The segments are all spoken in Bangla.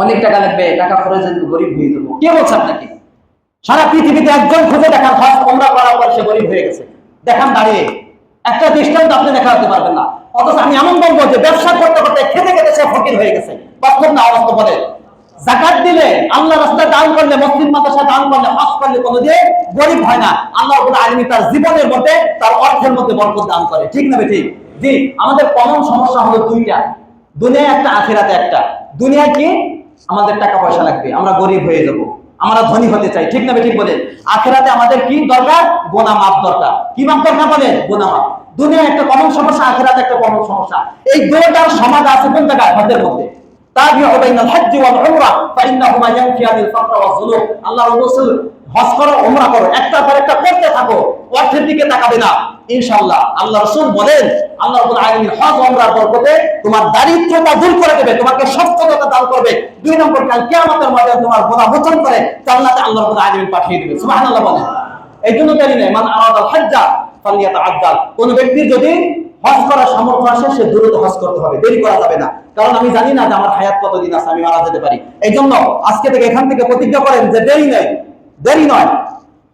অনেক টাকা লাগবে, টাকা খরচ গরিব হয়ে যাবো। কে বলছে আপনাকে? সারা পৃথিবীতে একজন খুঁজে দেখান হজ ওমরা করার পর সে গরিব হয়ে গেছে, দেখান দাঁড়িয়ে একটা দৃষ্টান্ত আপনি দেখাতে পারবেন না। অথচ আমি এমন বলবো যে ব্যবসা করতে করতে খেতে খেতে সে ফকির হয়ে গেছে। বাস্তব না অবাস্তব বলে? যাকাত দিলে, আল্লাহ রাস্তায় দান করলে, মসজিদ মাদ্রাসা দান করলে, হজ করলে কোনোদিন গরিব হয় না। আল্লাহ রাব্বুল আলামিন তার জীবনের মধ্যে, তার অর্থের মধ্যে বরকত দান করে। ঠিক না ঠিক? জি। আমাদের কমন সমস্যা হলো দুইটা, দুনিয়ায় একটা, আখিরাতে একটা। দুনিয়ায় কি? আমাদের টাকা পয়সা লাগবে, আমরা গরিব হয়ে যাব, আমরা ধনী হতে চাই। ঠিক না ঠিক বলে? আখিরাতে আমাদের কি দরকার? গুনাহ মাফ দরকার। কি মাফ দরকার বলেন? গুনাহ মাফ। দুনিয়ায় একটা কমন সমস্যা, আখিরাতে একটা কমন সমস্যা। এই দুটোর সমাধান আছে কোন জায়গায়? হজের মধ্যে। তাবিউ বাইনাল হজ্জ ওয়াল উমরা ফাইন্নাহুমা ইয়ানফিয়ানিল ফাকর ওয়াজ যুলুম। আল্লাহর রাসূল হজ করো, উমরা করো, একটার পর একটা করতে থাকো, অর্থের দিকে তাকাবে না। ইনশাআল্লাহ আল্লাহ রাসূল বলেন, আল্লাহ রাব্বুল আলামিন হজ উমরার বরকতে তোমার দারিদ্রতা দূর করে দেবে, তোমাকে সচ্ছলতা দান করবে। দুই নম্বর, কাল কিয়ামতের ময়দানে তোমার গুনাহ মোচন করে জান্নাতে আল্লাহ রাব্বুল আলামিন পাঠিয়ে দিবে। সুবহানাল্লাহ বলেন। এইজন্য জানি না, মান আরাদাল হজ্জা ফালিয়াতাআদ্দাল। কোন ব্যক্তির যদি হজ করার সামর্থ্য আসে, সে দ্রুত হজ করতে হবে, দেরি করা যাবে না। কারণ আমি জানি না যে আমার হায়াত কতদিন আছে, আমি মারা যেতে পারি। এই জন্য আজকে থেকে, এখান থেকে প্রতিজ্ঞা করেন যে দেরি নয়।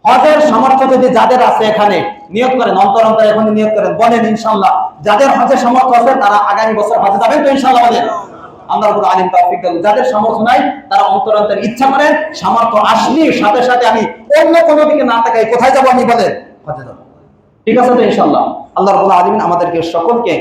হজের সামর্থ্য যদি যাদের আছে, এখানে নিয়োগ করেন, অন্তর অন্তর এখন নিয়োগ করেন, বলেন ইনশাআল্লাহ যাদের হজের সামর্থ্য আছে তারা আগামী বছর হজে যাবেন তো ইনশাআল্লাহ বলেন। আল্লাহ রাব্বুল আলামিন তৌফিক দেন। যাদের সামর্থ্য নাই তারা অন্তর অন্তর ইচ্ছা করেন, সামর্থ্য আসলেই সাথে সাথে আমি অন্য কোনো দিকে না তাকাই কোথায় যাব? আমি বলেন হজে যাব। ঠিক আছে তো ইনশাআল্লাহ। আল্লাহ রাব্বুল আলামিন আমাদেরকে সকলকে